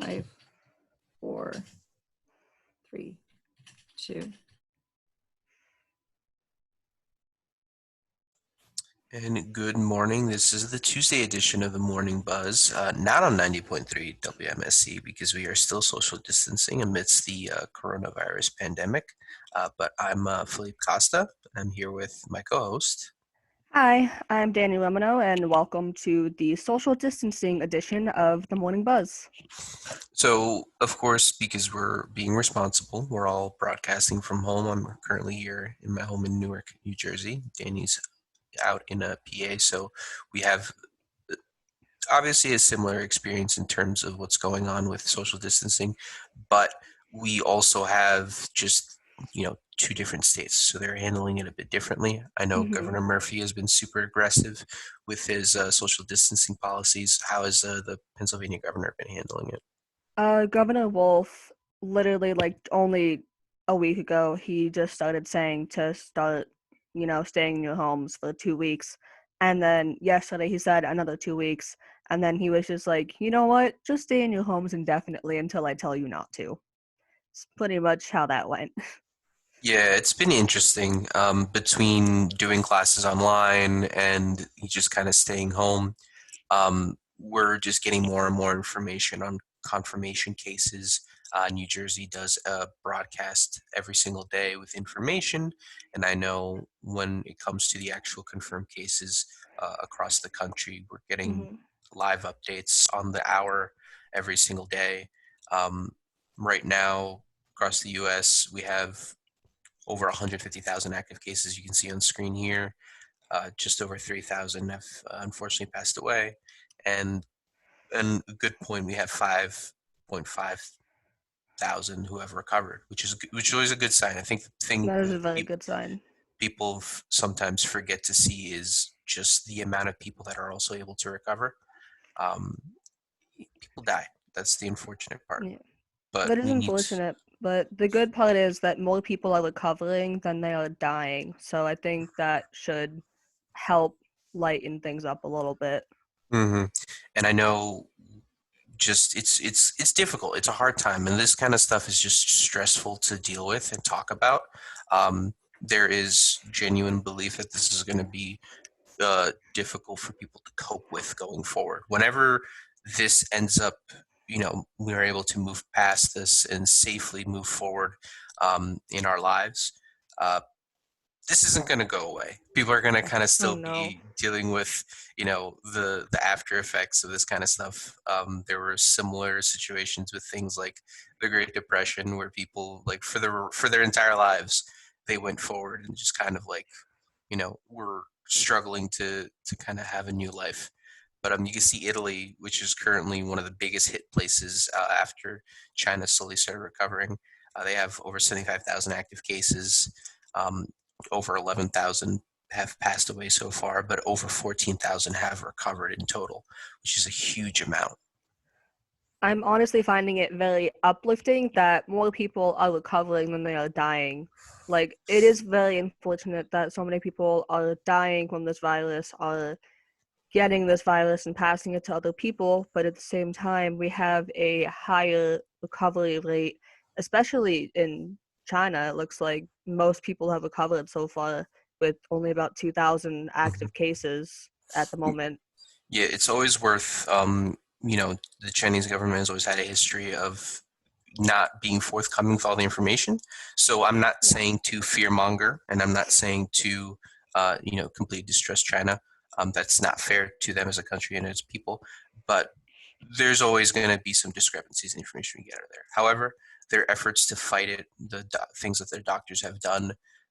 5, 4, 3, 2. And good morning. This is the Tuesday edition of the Morning Buzz, not on 90.3 WMSC because we are still social distancing amidst the coronavirus pandemic. But I'm Felipe Costa, and I'm here with my co-host. Hi, I'm Danny Lemino, and welcome to the social distancing edition of the Morning Buzz. So, of course, because we're being responsible, we're all broadcasting from home. I'm currently here in my home in Newark, New Jersey. Danny's out in a PA, so we have obviously a similar experience in terms of what's going on with social distancing, but we also have just, two different states, so they're handling it a bit differently. I know Governor Murphy has been super aggressive with his social distancing policies. How has the Pennsylvania governor been handling it? Governor Wolf, literally, only a week ago, he just started saying to start, staying in your homes for 2 weeks. And then yesterday he said another 2 weeks. And then he was just like, you know what? Just stay in your homes indefinitely until I tell you not to. It's pretty much how that went. Yeah, it's been interesting between doing classes online and just kind of staying home. We're just getting more and more information on confirmation cases. New Jersey does a broadcast every single day with information, and I know when it comes to the actual confirmed cases across the country, we're getting live updates on the hour every single day. Right now, across the U.S., we have over 150,000 active cases. You can see on screen here. Just over 3,000 have unfortunately passed away, and a good point, we have 5.5 thousand who have recovered, which is always a good sign. I think the thing That is a very good sign. people sometimes forget to see is just the amount of people that are also able to recover. Um, People die. That's the unfortunate part. Yeah. But That is we need unfortunate, but the good part is that more people are recovering than they are dying. So I think that should help lighten things up a little bit. Mhm. And I know just it's difficult. It's a hard time, and this kind of stuff is just stressful to deal with and talk about. There is genuine belief that this is going to be difficult for people to cope with going forward. Whenever this ends up, we're able to move past this and safely move forward in our lives. Uh, this isn't going to go away. People are going to kind of Oh still no. be dealing with, the after effects of this kind of stuff. There were similar situations with things like the Great Depression, where people, like, for their entire lives, they went forward and just kind of like, were struggling to kind of have a new life. But you can see Italy, which is currently one of the biggest hit places after China slowly started recovering. They have over 75,000 active cases. Um, Over 11,000 have passed away so far, but over 14,000 have recovered in total, which is a huge amount. I'm honestly finding it very uplifting that more people are recovering than they are dying. Like, it is very unfortunate that so many people are dying from this virus, are getting this virus and passing it to other people, but at the same time, we have a higher recovery rate, especially in China. It looks like most people have recovered so far, with only about 2,000 Mhm. active cases at the moment. Yeah, it's always worth, the Chinese government has always had a history of not being forthcoming with all the information. So I'm not Yeah. saying to fearmonger, and I'm not saying to, completely distrust China. That's not fair to them as a country and as people. But there's always going to be some discrepancies in the information we get out of there. However, their efforts to fight it, things that their doctors have done,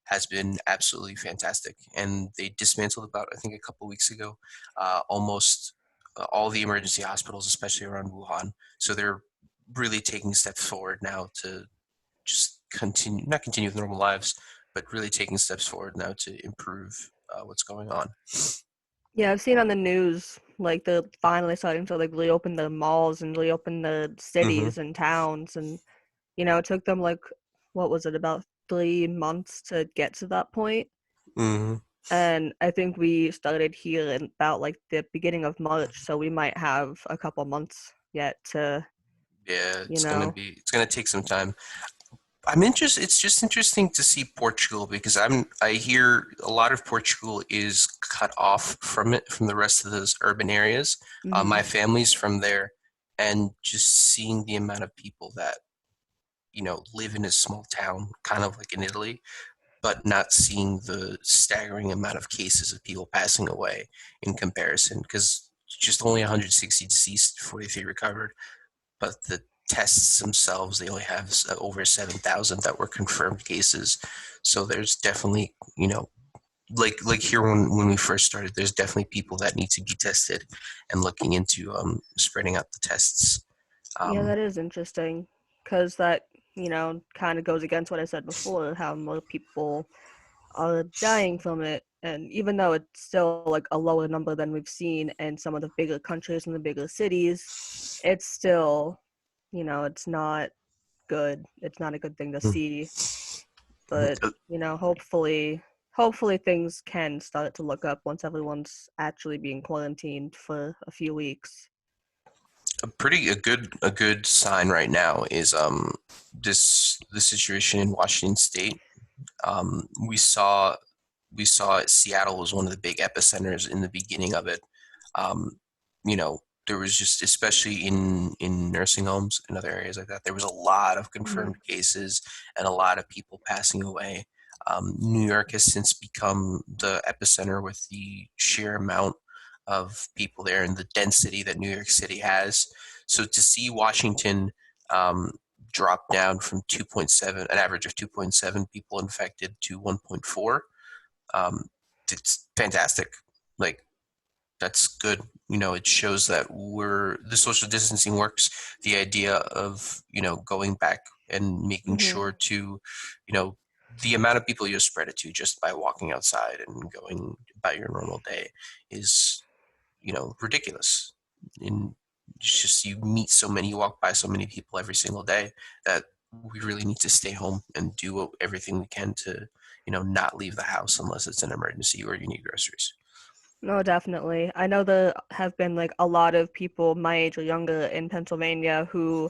has been absolutely fantastic. And they dismantled, about, I think, a couple weeks ago, almost all the emergency hospitals, especially around Wuhan. So they're really taking steps forward now to just not continue with normal lives, but really taking steps forward now to improve what's going on. Yeah, I've seen on the news, like, they're finally starting to, like, reopen the malls and reopen the Mm-hmm. cities and towns, and, it took them, like, what was it, about 3 months to get to that point? Mm-hmm. And I think we started here in about, like, the beginning of March, so we might have a couple months yet to Yeah, you it's gonna know. be. It's gonna take some time. I'm interested. It's just interesting to see Portugal because I hear a lot of Portugal is cut off from it from the rest of those urban areas. Hmm. My family's from there, and just seeing the amount of people that live in a small town, kind of like in Italy, but not seeing the staggering amount of cases of people passing away in comparison. Because just only 160 deceased, 43 recovered, but the tests themselves, they only have over 7,000 that were confirmed cases. So there's definitely, like here when we first started, there's definitely people that need to be tested and looking into spreading out the tests. Yeah, Um, that is interesting because that, kind of goes against what I said before, how more people are dying from it. And even though it's still like a lower number than we've seen in some of the bigger countries and the bigger cities, it's still, it's not good. It's not a good thing to see. But, hopefully things can start to look up once everyone's actually being quarantined for a few weeks. a good sign right now is the situation in Washington State. We saw Seattle was one of the big epicenters in the beginning of it. Um, you know, there was just, especially in nursing homes and other areas like that, there was a lot of Hmm. confirmed cases and a lot of people passing away. New York has since become the epicenter with the sheer amount of people there and the density that New York City has. So to see Washington um, drop down from 2.7, an average of 2.7 people infected to 1.4, um, it's fantastic. Like, that's good. It shows that the social distancing works. The idea of going back and making Hmm. sure to, the amount of people you spread it to just by walking outside and going about your normal day is ridiculous. And it's just, you meet so many, you walk by so many people every single day that we really need to stay home and do everything we can to not leave the house unless it's an emergency or you need groceries. No, definitely. I know there have been like a lot of people my age or younger in Pennsylvania who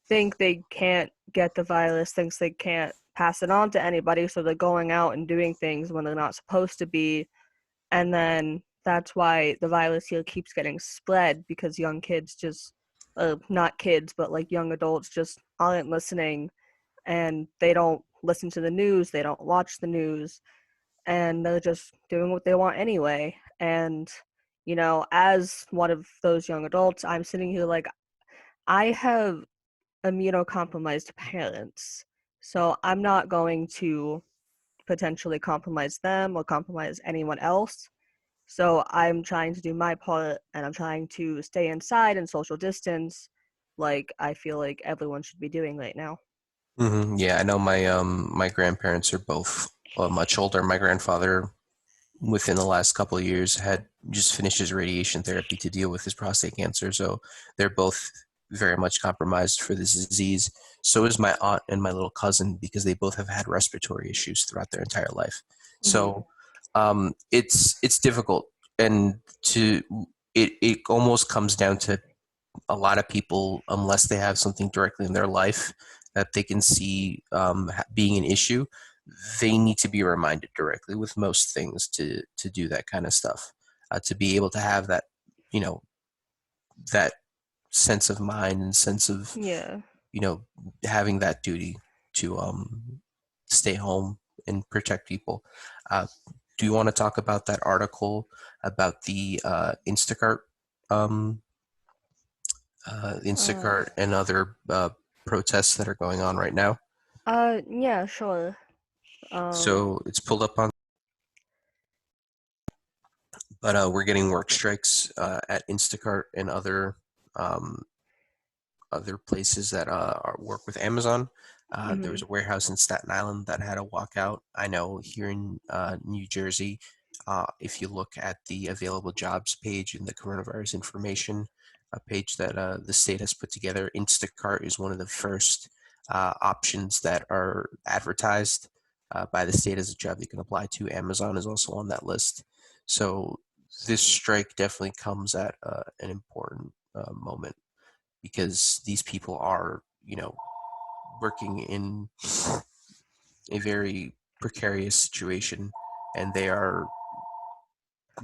think they can't get the virus, thinks they can't pass it on to anybody, so they're going out and doing things when they're not supposed to be. And then that's why the virus here keeps getting spread because young kids just, not kids, but like young adults just aren't listening and they don't listen to the news, they don't watch the news, and they're just doing what they want anyway. And, as one of those young adults, I'm sitting here like, I have immunocompromised parents. So I'm not going to potentially compromise them or compromise anyone else. So I'm trying to do my part and I'm trying to stay inside and social distance like I feel like everyone should be doing right now. Yeah, I know my grandparents are both much older. My grandfather, within the last couple of years, had just finished his radiation therapy to deal with his prostate cancer. So they're both very much compromised for this disease. So is my aunt and my little cousin because they both have had respiratory issues throughout their entire life. Hmm. So it's difficult, and it almost comes down to a lot of people, unless they have something directly in their life that they can see being an issue, they need to be reminded directly with most things to do that kind of stuff, to be able to have that, you know, that sense of mind and sense of Yeah. you know having that duty to stay home and protect people. Uh, do you want to talk about that article about the um, Uh, Instacart and other protests that are going on right now? yeah, sure. Um, So it's pulled up on, but we're getting work strikes at Instacart and um, other places that work with Amazon. There was mhm, a warehouse in Staten Island that had a walkout. I know here in New Jersey, if you look at the available jobs page in the coronavirus information page that the state has put together, Instacart is one of the first options that are advertised by the state as a job you can apply to. Amazon is also on that list. So this strike definitely comes at an important moment. because these people are, working in a very precarious situation, and they are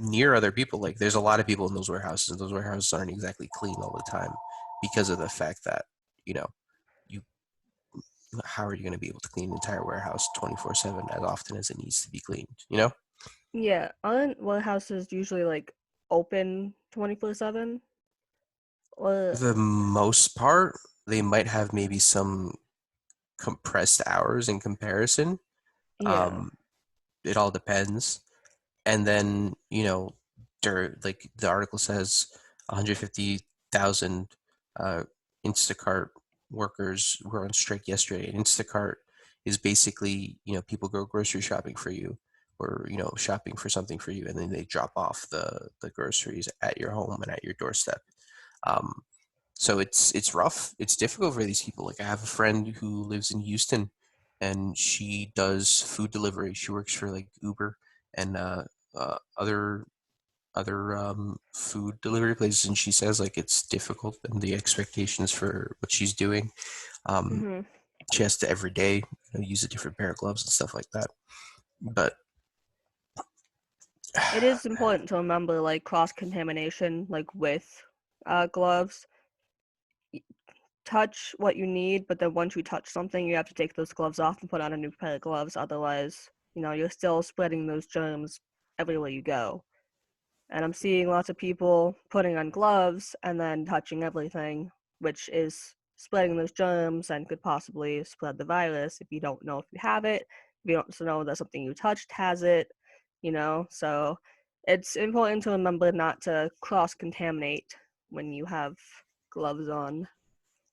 near other people. Like, there's a lot of people in those warehouses, and those warehouses aren't exactly clean all the time because of the fact that, you how are you going to be able to clean an entire warehouse 24/7 as often as it needs to be cleaned? Yeah, aren't warehouses usually like open 24/7? For Or the most part, they might have maybe some compressed hours in comparison. yeah. Um, it all depends. And then, like the article says, 150,000 uh, Instacart workers were on strike yesterday. And Instacart is basically, people go grocery shopping for you, or, shopping for something for you, and then they drop off the groceries at your home and at your doorstep. Um, so it's rough. It's difficult for these people. Like, I have a friend who lives in Houston, and she does food delivery. She works for like Uber and other food delivery places, and she says like it's difficult, and the expectations for what she's doing. Um, Hmm. she has to every day, use a different pair of gloves and stuff like that. But It is important to remember like cross contamination, like with gloves. Touch what you need, but then once you touch something, you have to take those gloves off and put on a new pair of gloves. Otherwise, you're still spreading those germs everywhere you go. And I'm seeing lots of people putting on gloves and then touching everything, which is spreading those germs and could possibly spread the virus if you don't know if you have it, if you don't know that something you touched has it. So it's important to remember not to cross contaminate when you have gloves on.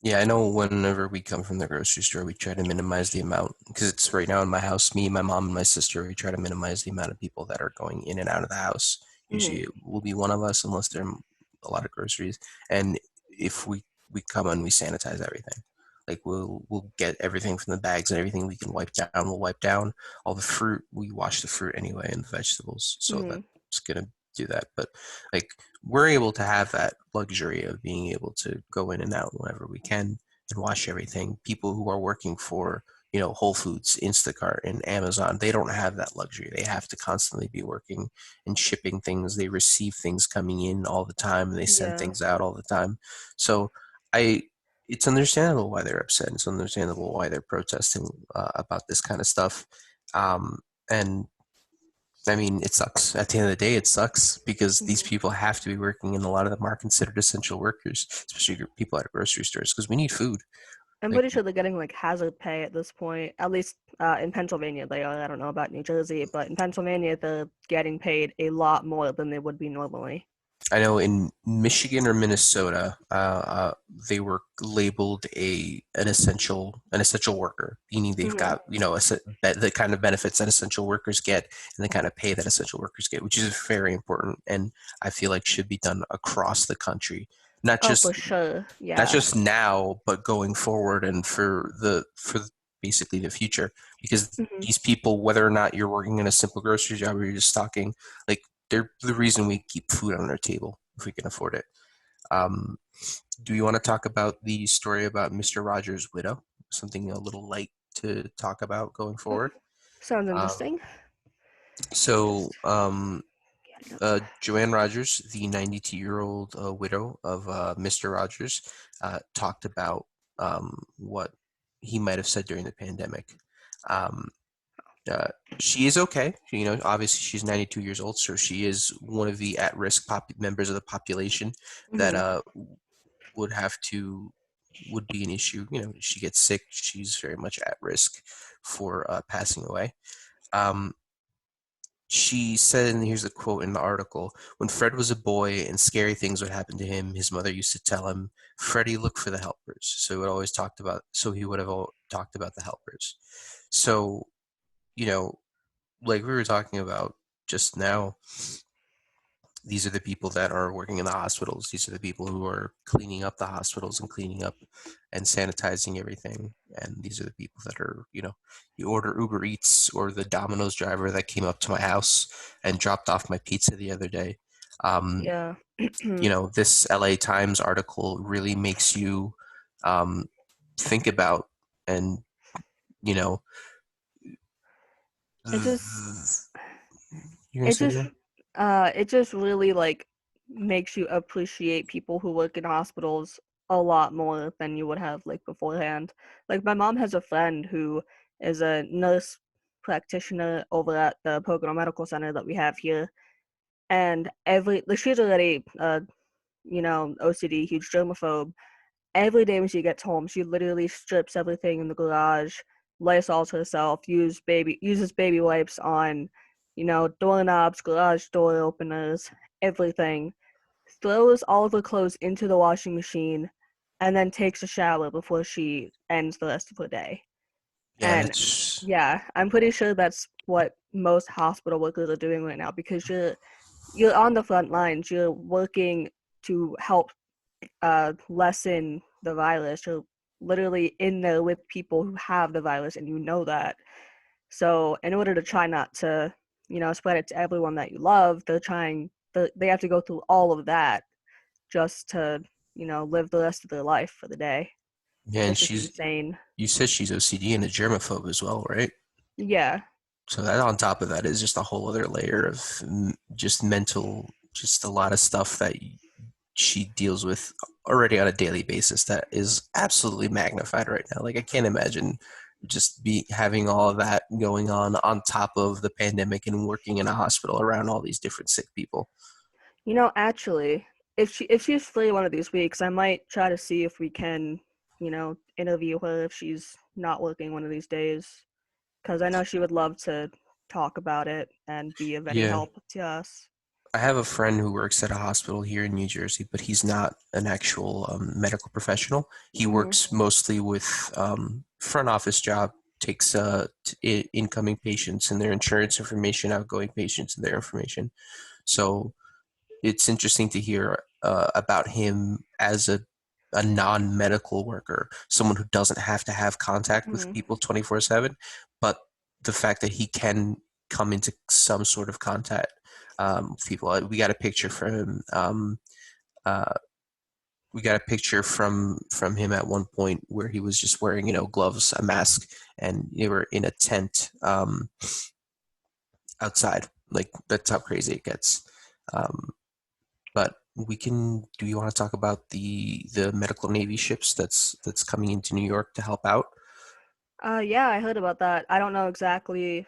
yeah, I know whenever we come from the grocery store, we try to minimize the amount, because it's right now in my house, me, my mom, and my sister, we try to minimize the amount of people that are going in and out of the house. Hmm. Usually it will be one of us, unless there are a lot of groceries. And if we come and we sanitize everything. Like, we'll get everything from the bags, and everything we can wipe down, we'll wipe down. All the fruit, we wash the fruit anyway, and the vegetables. So Hmm. that's gonna do that. But like, we're able to have that luxury of being able to go in and out whenever we can and wash everything. People who are working for, Whole Foods, Instacart, and Amazon, they don't have that luxury. They have to constantly be working and shipping things. They receive things coming in all the time, and they send Yeah. things out all the time. So I it's understandable why they're upset. It's understandable why they're protesting about this kind of stuff. And I mean, it sucks. At the end of the day, it sucks because these Mhm. people have to be working, and a lot of them are considered essential workers, especially people at grocery stores, because we need food. I'm Like, pretty sure they're getting like hazard pay at this point. At least in Pennsylvania they are. I don't know about New Jersey, but in Pennsylvania they're getting paid a lot more than they would be normally. I know in Michigan or Minnesota, they were labeled an essential worker, meaning they've Hmm. got the kind of benefits that essential workers get, and the kind of pay that essential workers get, which is very important, and I feel like should be done across the country, not Oh, for just sure. not Yeah. just now, but going forward, and basically the future, because Hmm. these people, whether or not you're working in a simple grocery job or you're just stocking, like, they're the reason we keep food on our table if we can afford it. Um, do you want to talk about the story about Mr. Rogers' widow? Something a little light to talk about going Oh, forward. sounds Um, interesting. Let me so just get it up. Joanne Rogers, the 92-year-old widow of Mr. Rogers, talked about what he might have said during the pandemic. Um, uh, she is okay. Obviously she's 92 years old, so she is one of the at-risk members of the population that Hmm. would have to would be an issue. She gets sick, she's very much at risk for passing away. Um, she said, and here's the quote in the article: "When Fred was a boy and scary things would happen to him, his mother used to tell him, 'Freddie, look for the helpers.' So he would have talked about the helpers." So, you know, like we were talking about just now, these are the people that are working in the hospitals. These are the people who are cleaning up the hospitals and cleaning up and sanitizing everything. And these are the people that are, you order Uber Eats, or the Domino's driver that came up to my house and dropped off my pizza the other day. Yeah. This LA Times article really makes you think about, and you know, It just you're gonna it say just something? it just really like makes you appreciate people who work in hospitals a lot more than you would have like beforehand. Like my mom has a friend who is a nurse practitioner over at the Pocono Medical Center that we have here, and every like she's already OCD, huge germaphobe. Every day when she gets home, she literally strips everything in the garage, Lysols herself, uses baby wipes on, doorknobs, garage door openers, everything. Throws all of her clothes into the washing machine, and then takes a shower before she ends the rest of her day. Yeah, And it's yeah, I'm pretty sure that's what most hospital workers are doing right now because you're on the front lines. You're working to help lessen the virus. You're literally in there with people who have the virus, and you know that. So, in order to try not to, spread it to everyone that you love, they have to go through all of that just to, live the rest of their life for the day. yeah, and It's just insane. you said she's OCD and a germaphobe as well, right? Yeah. So that on top of that is just a whole other layer of just mental, just a lot of stuff that she deals with already on a daily basis that is absolutely magnified right now. Like I can't imagine just be having all of that going on top of the pandemic and working in a hospital around all these different sick people. Actually, if she's free one of these weeks, I might try to see if we can, interview her if she's not working one of these days. Because I know she would love to talk about it and be of any Yeah. help to us. I have a friend who works at a hospital here in New Jersey, but he's not an actual medical professional. He Hmm. works mostly with front office job, takes incoming patients and their insurance information, outgoing patients and their information. So it's interesting to hear about him as a non-medical worker, someone who doesn't have to have contact with Hmm. people 24/7, but the fact that he can come into some sort of contact with people. We got a picture from him. Uh, we got a picture from him at one point where he was just wearing, gloves, a mask, and they were in a tent outside. Like that's how crazy it gets. Um, But we can. Do you want to talk about the medical navy ships that's coming into New York to help out? Yeah, I heard about that. I don't know exactly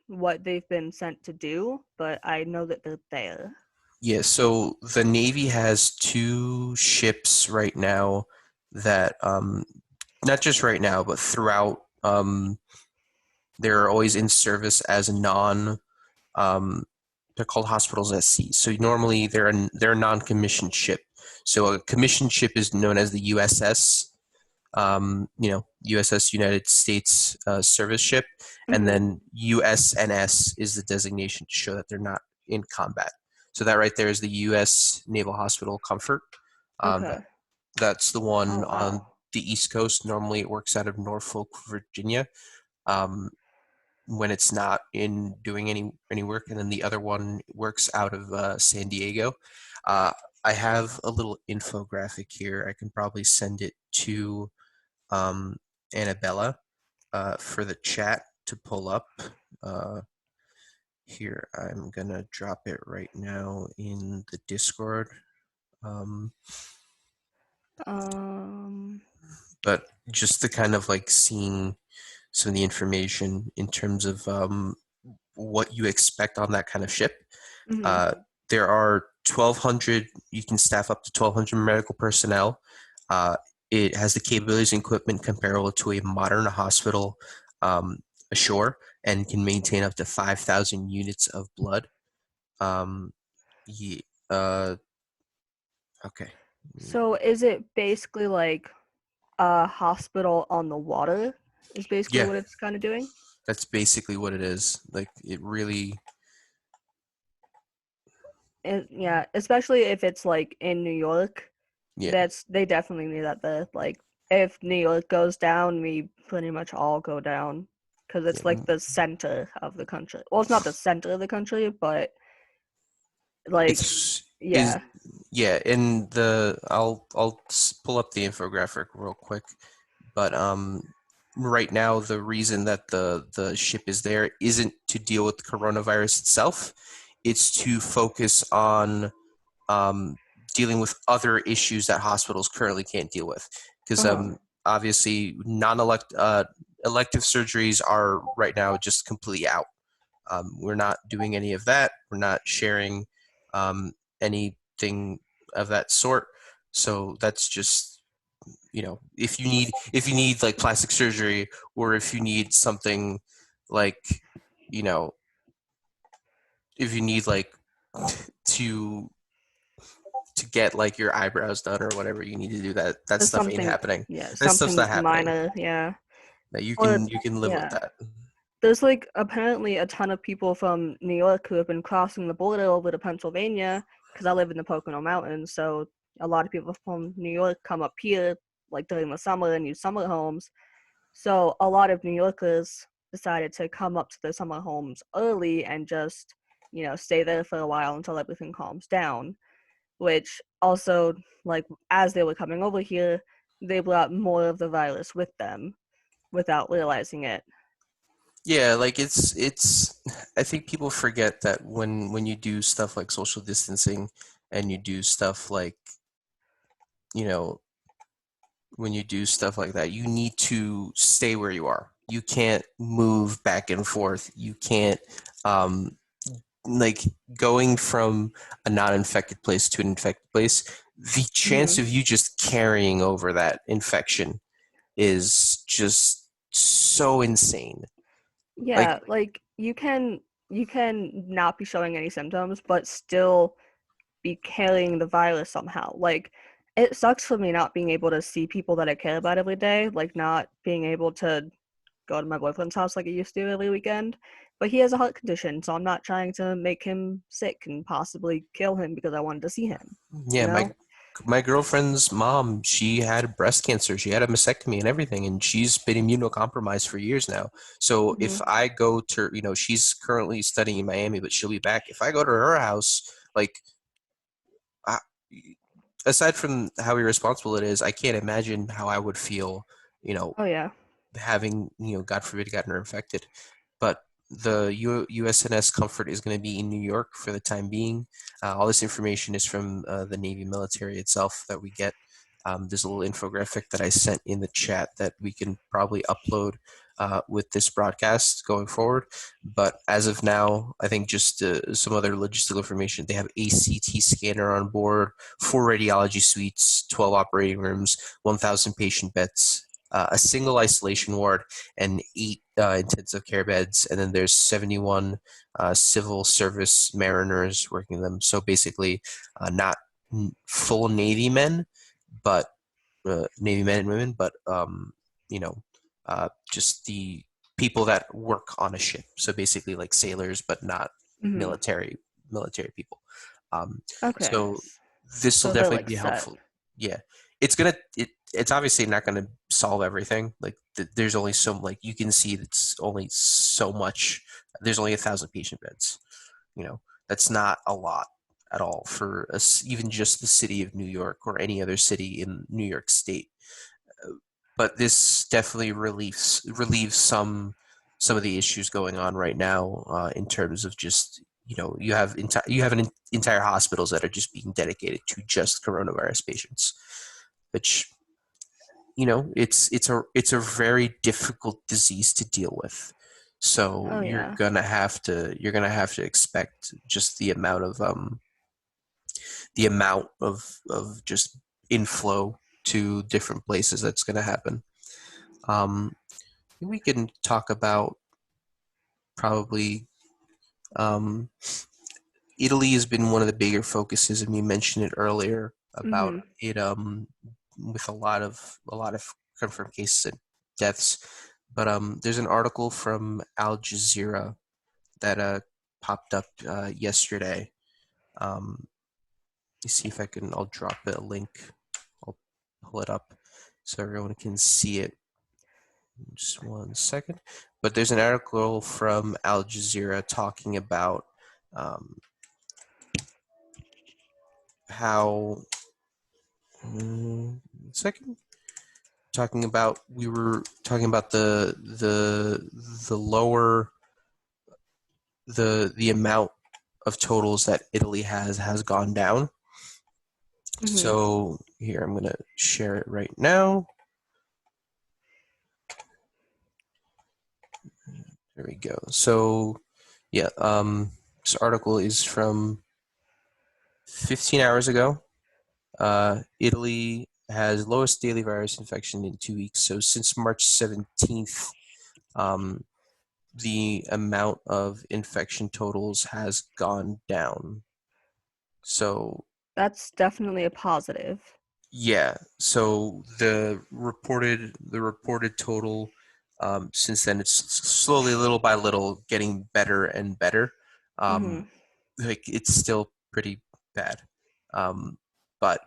what they've been sent to do, but I know that they're there. Yeah. So the Navy has two ships right now that not just right now, but throughout they're always in service as non. Um, they're called hospitals at sea. So normally they're a non-commissioned ship. So a commissioned ship is known as the USS. USS United States service ship, and Hmm. then USNS is the designation to show that they're not in combat. So that right there is the U.S. Naval Hospital Comfort. Um, Okay. that, that's the Oh one on wow. the East Coast. Normally, it works out of Norfolk, Virginia. Um, when it's not in doing any work, and then the other one works out of San Diego. Uh, I have a little infographic here. I can probably send it to um, Annabella for the chat to pull up. Uh, Here, I'm gonna drop it right now in the Discord. Um, Um. but just to kind of like seeing some of the information in terms of what you expect on that kind of ship. Hmm. Uh, there are 1,200, you can staff up to 1,200 medical personnel. Uh, it has the capabilities and equipment comparable to a modern hospital um, ashore and can maintain up to 5,000 units of blood. Um, yeah, okay. So is it basically like a hospital on the water? Is basically Yeah, what it's kind of doing? that's basically what it is. Like, it really, Yeah, especially if it's like in New York. yeah. They definitely need that there. Like if New York goes down, we pretty much all go down because it's like Yeah, the center of the country. Well, it's not the center of the country, but Like, It's is yeah. yeah, and I'll pull up the infographic real quick, but right now the reason that the ship is there isn't to deal with coronavirus itself. It's to focus on um, dealing with other issues that hospitals currently can't deal with. Because Uh-huh. obviously, elective surgeries are right now just completely out. We're not doing any of that. We're not sharing anything of that sort. So that's just if you need like plastic surgery, or if you need something like you know if you need like to to get like your eyebrows done or whatever you need to do, that There's stuff ain't something, happening. yeah, That stuff's not something happening. minor, yeah. That But you can live with yeah, that. there's like apparently a ton of people from New York who have been crossing the border over to Pennsylvania because I live in the Pocono Mountains. So a lot of people from New York come up here like during the summer and use summer homes. So a lot of New Yorkers decided to come up to their summer homes early and just, stay there for a while until everything calms down, which also, like, as they were coming over here, they brought more of the virus with them without realizing it. Yeah, like it's I think people forget that when you do stuff like social distancing, and you do stuff like, you know, when you do stuff like that, you need to stay where you are. You can't move back and forth. You can't um like going from a non-infected place to an infected place. The chance Hmm. of you just carrying over that infection is just so insane. Like, Yeah, like you can not be showing any symptoms, but still be carrying the virus somehow. Like, it sucks for me not being able to see people that I care about every day, like not being able to go to my boyfriend's house like I used to every weekend. But he has a heart condition, so I'm not trying to make him sick and possibly kill him because I wanted to see him, you yeah, know? my girlfriend's mom, she had breast cancer. She had a mastectomy and everything, and she's been immunocompromised for years now. So Hmm. if I go to, she's currently studying in Miami, but she'll be back. If I go to her house, like, I, aside from how irresponsible it is, I can't imagine how I would feel, you know, Oh yeah. having, God forbid, gotten her infected. But the USNS Comfort is going to be in New York for the time being. All this information is from the Navy military itself that we get. There's a little infographic that I sent in the chat that we can probably upload with this broadcast going forward. But as of now, I think just some other logistical information. They have a CT scanner on board, 4 radiology suites, 12 operating rooms, 1,000 patient beds, a single isolation ward, and 8 intensive care beds, and then there's 71 civil service mariners working them. So basically, not full Navy men, but Navy men and women, but you know, just the people that work on a ship. So basically, like sailors, but not Hmm. military people. Um, Okay. so this will So they're definitely like be set. helpful. Yeah, it's obviously not gonna solve everything. Like there's only so, like, you can see it's only so much. There's only 1,000 patient beds. That's not a lot at all for us, even just the city of New York or any other city in New York State. But this definitely relieves some of the issues going on right now, in terms of just, you have entire hospitals that are just being dedicated to just coronavirus patients, which, it's a very difficult disease to deal with. So Oh yeah. you're gonna have to expect just the amount of just inflow to different places that's gonna happen. Um, we can talk about probably, um, Italy has been one of the bigger focuses, and we mentioned it earlier about Hmm. it, with a lot of confirmed cases and deaths. But there's an article from Al Jazeera that popped up yesterday. Let me see if I'll drop a link. I'll pull it up so everyone can see it. Just one second. But there's an article from Al Jazeera talking about, um, how second we were talking about the lower the amount of totals that Italy has gone down. Mhm. So here I'm gonna share it right now. There we go. So yeah, this article is from 15 hours ago. Italy has lowest daily virus infection in 2 weeks. So since March 17th, the amount of infection totals has gone down. So That's definitely a positive. yeah, so the reported total since then it's slowly, little by little, getting better and better. Mhm. Like it's still pretty bad, but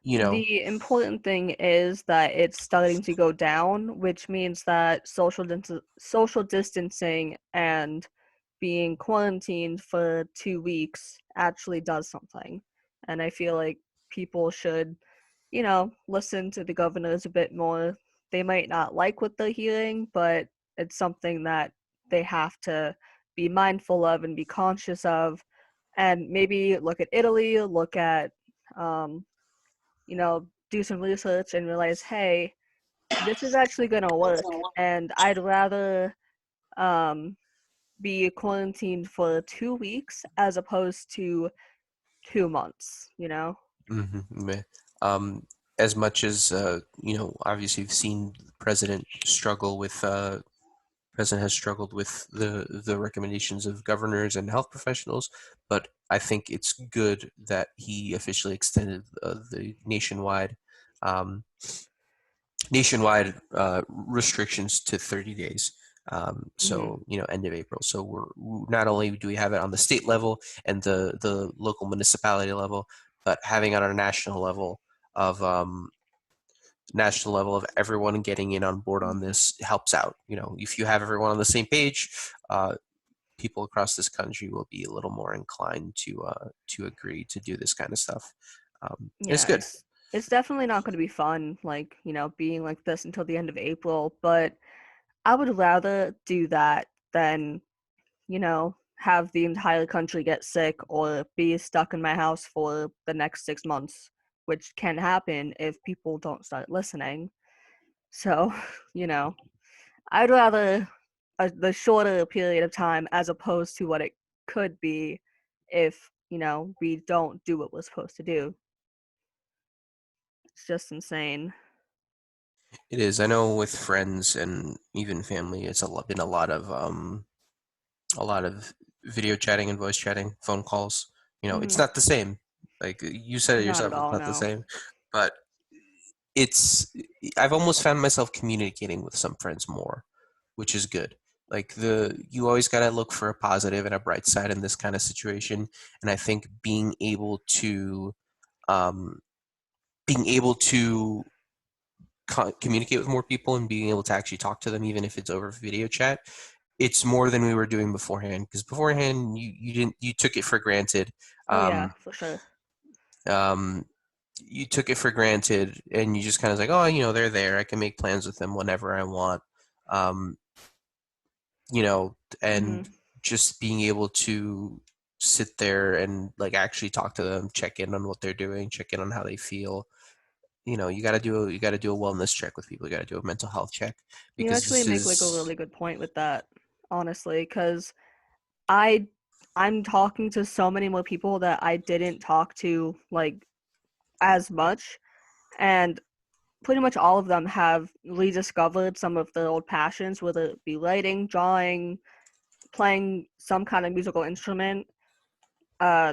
you know, The important thing is that it's starting to go down, which means that social distancing and being quarantined for 2 weeks actually does something. And I feel like people should, listen to the governors a bit more. They might not like what they're hearing, but it's something that they have to be mindful of and be conscious of. And maybe look at Italy, look at um, do some research and realize, hey, this is actually going to work. And I'd rather um, be quarantined for 2 weeks as opposed to 2 months. meh. um, as much as obviously you've seen the president has struggled with the recommendations of governors and health professionals, but I think it's good that he officially extended the um, nationwide restrictions to 30 days. Hmm. So end of April. So not only do we have it on the state level and the local municipality level, but having it on a national level of everyone getting in on board on this helps out. If you have everyone on the same page, people across this country will be a little more inclined to agree to do this kind of stuff. It's Yeah, good. it's definitely not going to be fun, like, being like this until the end of April, but I would rather do that than, have the entire country get sick or be stuck in my house for the next 6 months, which can happen if people don't start listening. So, you know, I'd rather the shorter period of time as opposed to what it could be if, we don't do what we're supposed to do. It's just insane. It is. I know with friends and even family, it's been a lot of video chatting and voice chatting, phone calls. It's Hmm. not the same. Like you said it Not at yourself, it's all, not the no. same. But it's I've almost found myself communicating with some friends more, which is good. Like you always gotta look for a positive and a bright side in this kind of situation. And I think um, being able to communicate with more people and being able to actually talk to them, even if it's over video chat, it's more than we were doing beforehand. Because beforehand, you took it for granted. Oh yeah, Um, for sure. um, you took it for granted, and you just kind of like, oh, they're there. I can make plans with them whenever I want. Um, you know, Hmm. and just being able to sit there and like actually talk to them, check in on what they're doing, check in on how they feel. You got to do a wellness check with people. You got to do a mental health check You because actually this make like a is really good point with that, honestly, because I I'm talking to so many more people that I didn't talk to like as much, and pretty much all of them have rediscovered some of their old passions, whether it be writing, drawing, playing some kind of musical instrument, uh,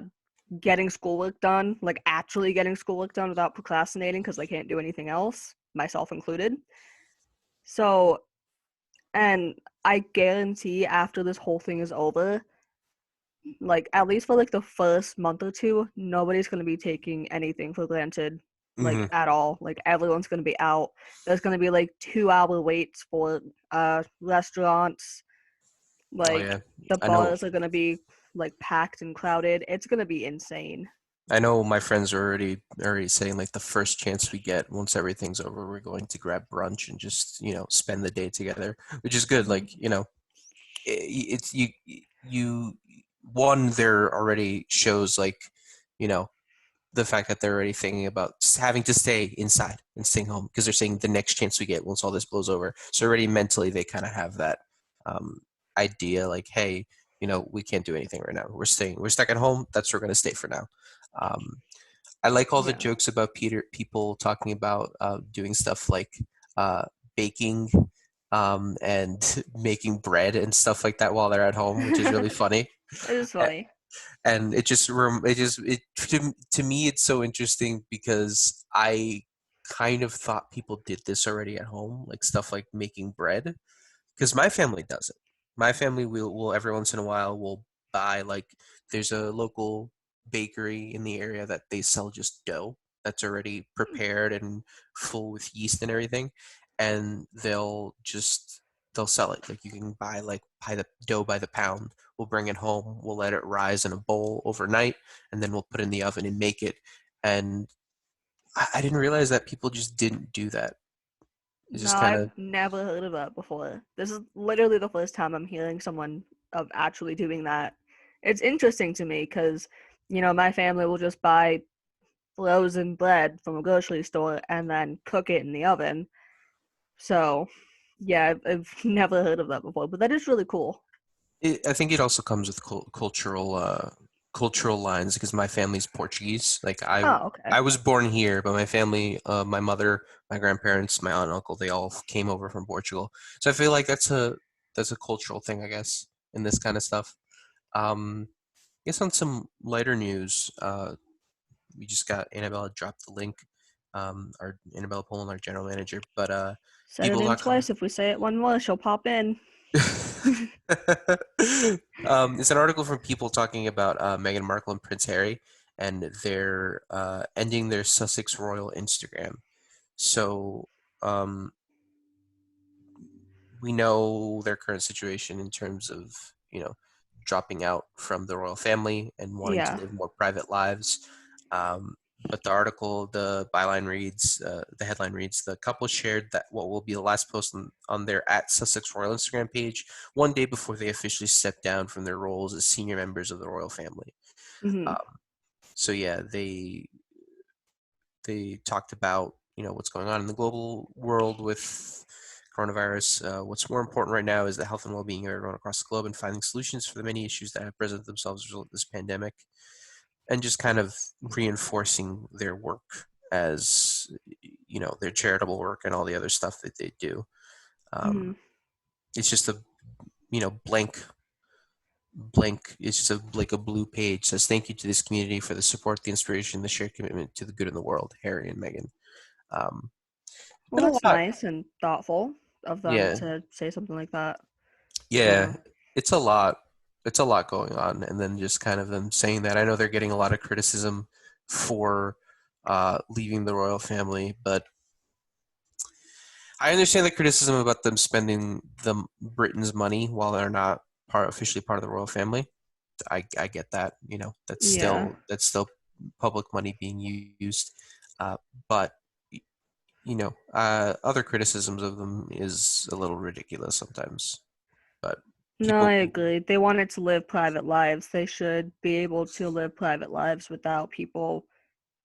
getting schoolwork done, like actually getting schoolwork done without procrastinating because they can't do anything else, myself included. So, and I guarantee after this whole thing is over, like at least for like the first month or two, nobody's gonna be taking anything for granted, like Mhm. at all. Like everyone's gonna be out. There's gonna be like 2 hour waits for restaurants. Oh Like yeah, the I know. bars are gonna be like packed and crowded. It's gonna be insane. I know my friends are already saying like the first chance we get once everything's over, we're going to grab brunch and just, spend the day together, which is good. Mhm. Like, it's you one there already shows like, you know, the fact that they're already thinking about having to stay inside and staying home because they're saying the next chance we get once all this blows over. So already mentally they kind of have that um, idea like, hey, we can't do anything right now. We're stuck at home. That's where we're going to stay for now. Um, I like all the Yeah. jokes about people talking about doing stuff like uh, baking and making bread and stuff like that while they're at home, which is really funny. It is funny. And to me it's so interesting because I kind of thought people did this already at home, like stuff like making bread, because my family does it. My family will every once in a while will buy like there's a local bakery in the area that they sell just dough that's already prepared and full with yeast and everything, and they'll sell it. Like you can buy the dough by the pound. We'll bring it home. We'll let it rise in a bowl overnight, and then we'll put it in the oven and make it. And I didn't realize that people just didn't do that. It's No, just kind I've of never heard of that before. This is literally the first time I'm hearing someone of actually doing that. It's interesting to me because, my family will just buy frozen bread from a grocery store and then cook it in the oven. So, yeah, I've never heard of that before, but that is really cool. I think it also comes with cultural lines because my family's Portuguese. Like Oh, okay. I was born here, but my family, my mother, my grandparents, my aunt and uncle, they all came over from Portugal. So I feel like that's a cultural thing, I guess, in this kind of stuff. I guess on some lighter news, we just got Annabella dropped the link. Our Annabella Poland, our general manager, but Said it in people.com. twice. If we say it one more, she'll pop in. It's an article from People talking about Meghan Markle and Prince Harry, and they're ending their Sussex Royal Instagram. So um, we know their current situation in terms of dropping out from the royal family and wanting to Yeah. live more private lives. Um, but the headline reads, the couple shared that what will be the last post on their at Sussex Royal Instagram page one day before they officially step down from their roles as senior members of the royal family. Hmm. Um, so yeah, they talked about what's going on in the global world with coronavirus. What's more important right now is the health and well-being of everyone across the globe and finding solutions for the many issues that have presented themselves as a result of this pandemic, and just kind of reinforcing their work as their charitable work and all the other stuff that they do. Hmm. Um, it's just a blank. It's just like a blue page says thank you to this community for the support, the inspiration, the shared commitment to the good in the world. Harry and Meghan. Um, Well, been a that's lot. nice and thoughtful of them Yeah, to say something like that. yeah. So, It's a lot. It's a lot going on, and then just kind of them saying that. I know they're getting a lot of criticism for leaving the royal family, but I understand the criticism about them spending the Britain's money while they're not officially part of the royal family. I get that. That's yeah. still public money being used, uh, but other criticisms of them is a little ridiculous sometimes. But No, I people, agree. They wanted to live private lives. They should be able to live private lives without people,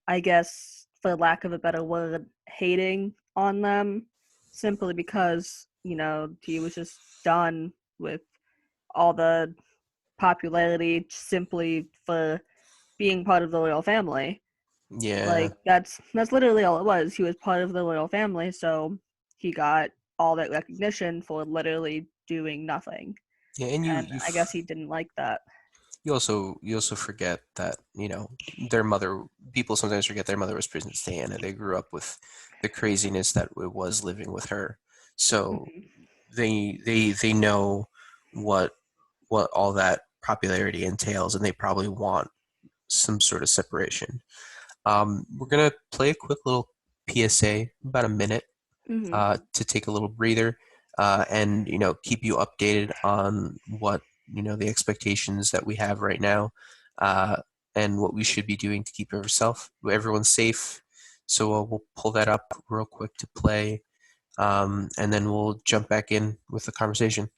I guess, for lack of a better word, hating on them simply because, he was just done with all the popularity simply for being part of the royal family. yeah, Like that's literally all it was. He was part of the royal family, so he got all that recognition for literally doing nothing. yeah, and And I guess he didn't like that. you also forget that their mother. People sometimes forget their mother was Princess Diana. They grew up with the craziness that it was living with her, so Hmm. they know what all that popularity entails, and they probably want some sort of separation. We're gonna play a quick little PSA, about a minute, Hmm. to take a little breather, and keep you updated on what the expectations that we have right now. Uh, and what we should be doing to keep everyone safe. So we'll pull that up real quick to play, and then we'll jump back in with the conversation.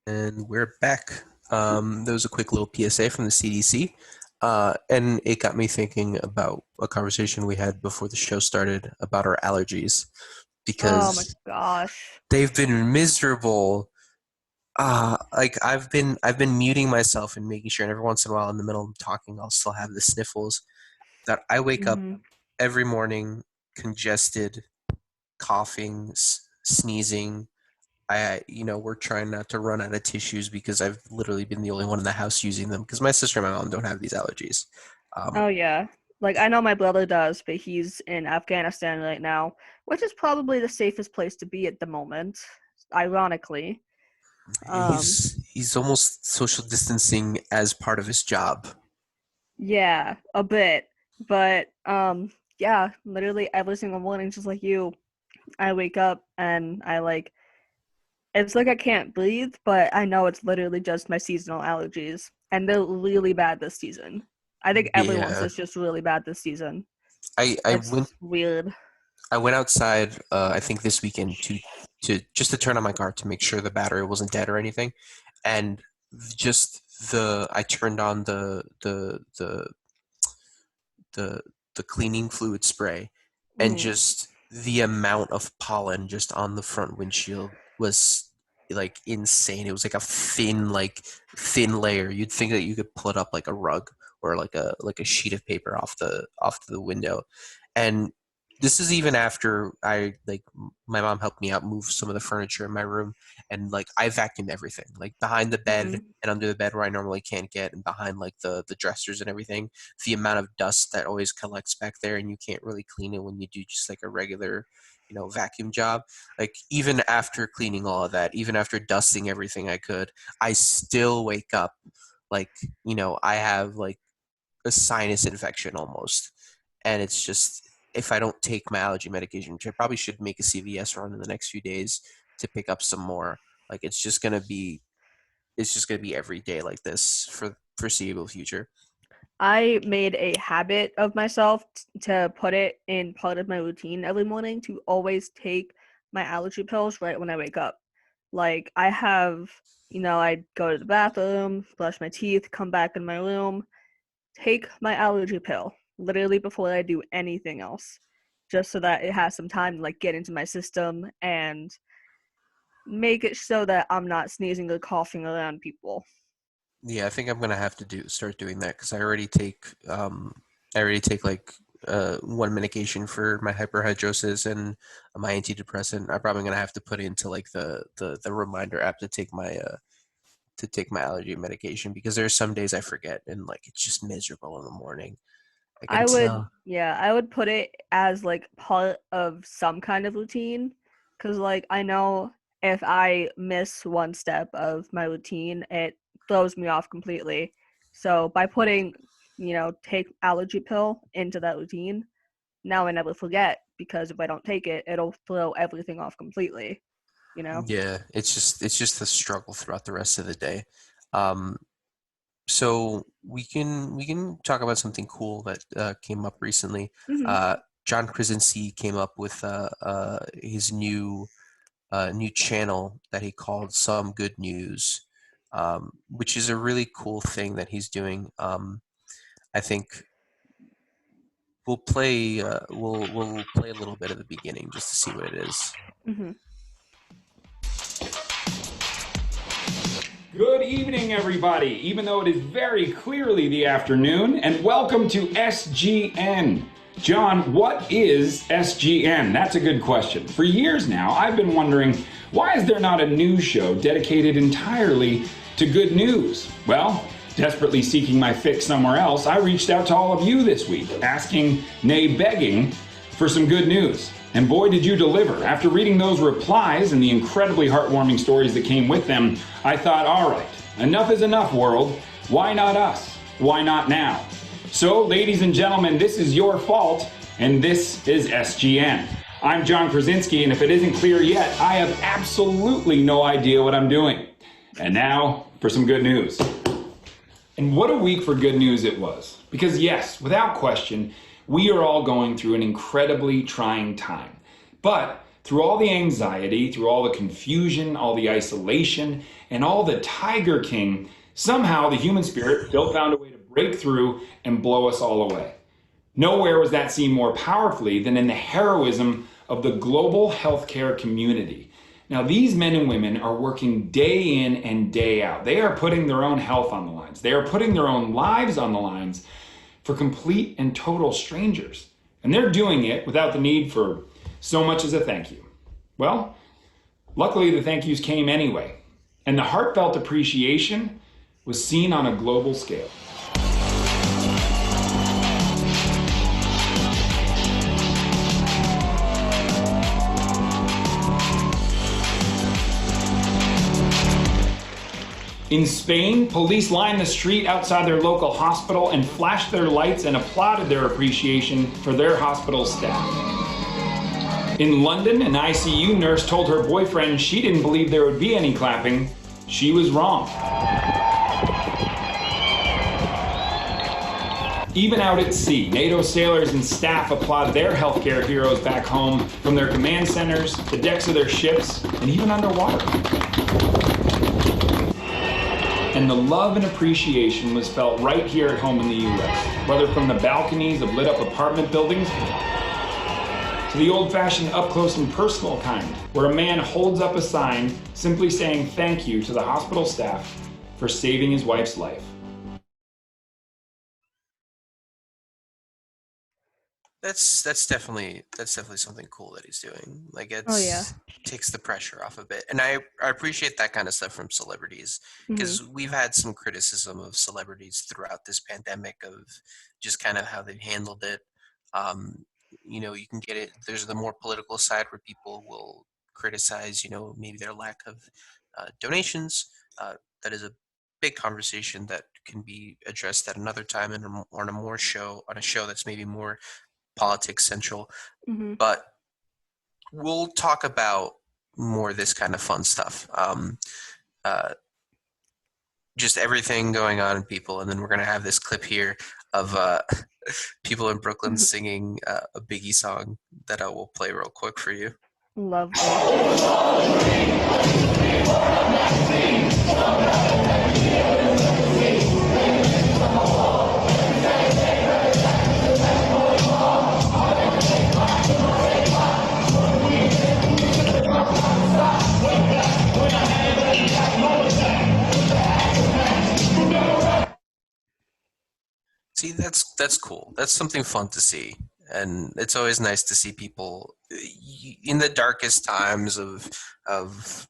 And we're back. There was a quick little PSA from the CDC, and it got me thinking about a conversation we had before the show started about our allergies, Oh my because gosh. they've been miserable. Like I've been muting myself and making sure, and every once in a while in the middle of talking, I'll still have the sniffles. That I wake up Mhm. every morning congested, coughing, sneezing. We're trying not to run out of tissues because I've literally been the only one in the house using them because my sister and my mom don't have these allergies. Oh yeah. Like I know my brother does, but he's in Afghanistan right now, which is probably the safest place to be at the moment, ironically. Um He's almost social distancing as part of his job. yeah, a bit. But yeah, literally every single morning just like you, I wake up and it's like I can't breathe, but I know it's literally just my seasonal allergies and they're really bad this season. I think everyone's Yeah, is just really bad this season. I went It's weird. I went outside. I think this weekend to just to turn on my car to make sure the battery wasn't dead or anything, and just I turned on the the cleaning fluid spray, and Mhm. just the amount of pollen just on the front windshield was like insane. It was like a thin layer. You'd think that you could pull it up like a rug or like a sheet of paper off the window. And this is even after my mom helped me out move some of the furniture in my room, and like I vacuumed everything, like behind the bed Mhm. and under the bed where I normally can't get, and behind like the dressers and everything. The amount of dust that always collects back there, and you can't really clean it when you do just like a regular vacuum job. Like even after cleaning all of that, even after dusting everything I could, I still wake up like I have like a sinus infection almost. And it's just, if I don't take my allergy medication, which I probably should make a CVS run in the next few days to pick up some more, like it's just gonna be every day like this for the foreseeable future. I made a habit of myself to put it in part of my routine every morning to always take my allergy pills right when I wake up. Like I have, I go to the bathroom, brush my teeth, come back in my room, take my allergy pill literally before I do anything else, just so that it has some time to like get into my system and make it so that I'm not sneezing or coughing around people. Yeah, I think I'm gonna have to start doing that because I already take like one medication for my hyperhidrosis and my antidepressant. I'm probably gonna have to put into like the reminder app to take my allergy medication because there's some days I forget and like it's just miserable in the morning. Like I would put it as like part of some kind of routine because like I know if I miss one step of my routine, it throws me off completely. So by putting, take allergy pill into that routine, now I never forget because if I don't take it, it'll throw everything off completely, you know? yeah, it's just a struggle throughout the rest of the day. Um, So we can talk about something cool that came up recently. Hmm. Uh, John Krasinski came up with his new channel that he called Some Good News. which is a really cool thing that he's doing. I think we'll play we'll play a little bit of the beginning just to see what it is. Mm-hmm. Good evening, everybody, even though it is very clearly the afternoon, and welcome to SGN. John, what is SGN? That's a good question. For years now, I've been wondering, why is there not a news show dedicated entirely to good news? Well, desperately seeking my fix somewhere else, I reached out to all of you this week, asking, nay begging, for some good news. And boy, did you deliver. After reading those replies and the incredibly heartwarming stories that came with them, I thought, all right, enough is enough, world. Why not us? Why not now? So, ladies and gentlemen, this is your fault, and this is SGN. I'm John Krasinski, and if it isn't clear yet, I have absolutely no idea what I'm doing. And now, for some good news. And what a week for good news it was. Because yes, without question, we are all going through an incredibly trying time. But through all the anxiety, through all the confusion, all the isolation, and all the Tiger King, somehow the human spirit still found a way to break through and blow us all away. Nowhere was that seen more powerfully than in the heroism of the global healthcare community. Now, these men and women are working day in and day out. They are putting their own health on the lines. They are putting their own lives on the lines for complete and total strangers. And they're doing it without the need for so much as a thank you. Well, luckily the thank yous came anyway. And the heartfelt appreciation was seen on a global scale. In Spain, police lined the street outside their local hospital and flashed their lights and applauded their appreciation for their hospital staff. In London, an ICU nurse told her boyfriend she didn't believe there would be any clapping. She was wrong. Even out at sea, NATO sailors and staff applaud their healthcare heroes back home from their command centers, the decks of their ships, and even underwater. And the love and appreciation was felt right here at home in the US, whether from the balconies of lit up apartment buildings to the old-fashioned up-close and personal kind, where a man holds up a sign simply saying thank you to the hospital staff for saving his wife's life. That's definitely something cool that he's doing. Like Oh, yeah. takes the pressure off a bit, and I appreciate that kind of stuff from celebrities because we've had some criticism of celebrities throughout this pandemic of just kind of how they've handled it. You can get it. There's the more political side where people will criticize, maybe their lack of donations. That is a big conversation that can be addressed at another time on a show that's maybe more politics central. But we'll talk about more of this kind of fun stuff. Just everything going on in people, and then we're going to have this clip here of people in Brooklyn singing a Biggie song that I will play real quick for you. Lovely. See, that's cool. That's something fun to see, and it's always nice to see people in the darkest times of the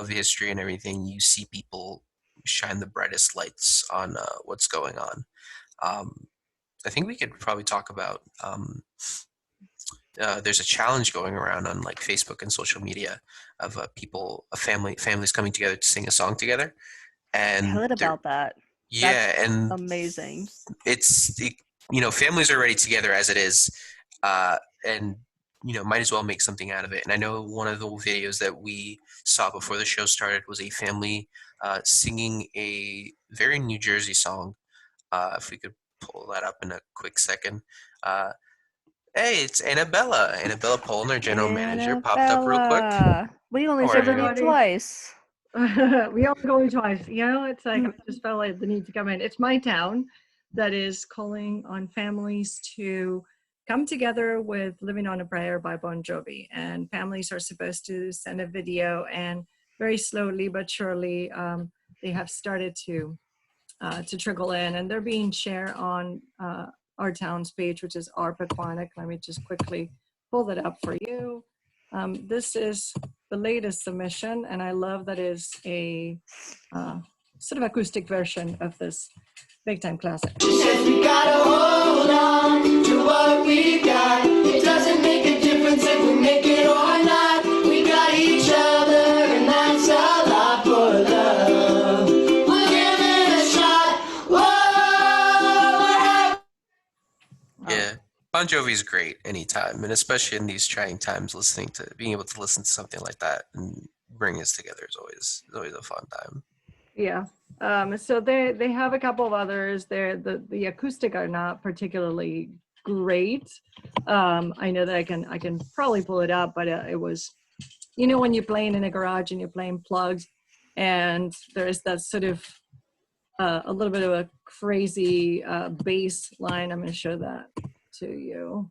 history and everything. You see people shine the brightest lights on what's going on. I think we could probably talk about. There's a challenge going around on like Facebook and social media of families coming together to sing a song together. And I heard about that. Yeah, That's and amazing. Families are already together as it is, and might as well make something out of it. And I know one of the videos that we saw before the show started was a family singing a very New Jersey song. If we could pull that up in a quick second. Hey, it's Annabella Pollner, general manager, popped up real quick. We only How said are her you? name twice. We are going twice. It's like I just felt like the need to come in. It's my town that is calling on families to come together with Living on a Prayer by Bon Jovi. And families are supposed to send a video, and very slowly but surely, they have started to trickle in, and they're being shared on our town's page, which is our Pequannock. Let me just quickly pull that up for you. This is the latest submission, and I love that is a sort of acoustic version of this big time classic. She says we gotta hold on to what we got. It doesn't make a difference if we make it or not. We got each other, and that's a lot for love. We'll give it a shot. Whoa, Yeah. Bon Jovi's great anytime, and especially in these trying times, being able to listen to something like that and bring us together is always a fun time. Yeah. So they have a couple of others. The acoustic are not particularly great. I know that I can probably pull it up, but it was, when you're playing in a garage and you're playing plugs, and there's that sort of a little bit of a crazy bass line. I'm going to show that to you.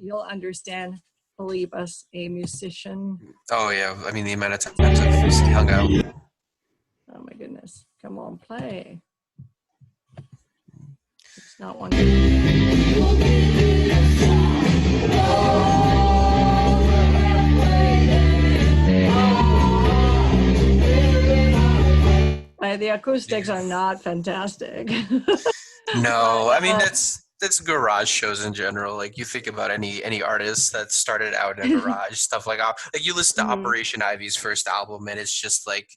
You'll understand, Philippe, as a musician. Oh yeah, I mean the amount of times I've hung out. Oh my goodness. Come on, play. It's not one. The acoustics are not fantastic. No, I mean that's garage shows in general. Like you think about any artist that started out in a garage, stuff like you listen to Operation Ivy's first album, and it's just like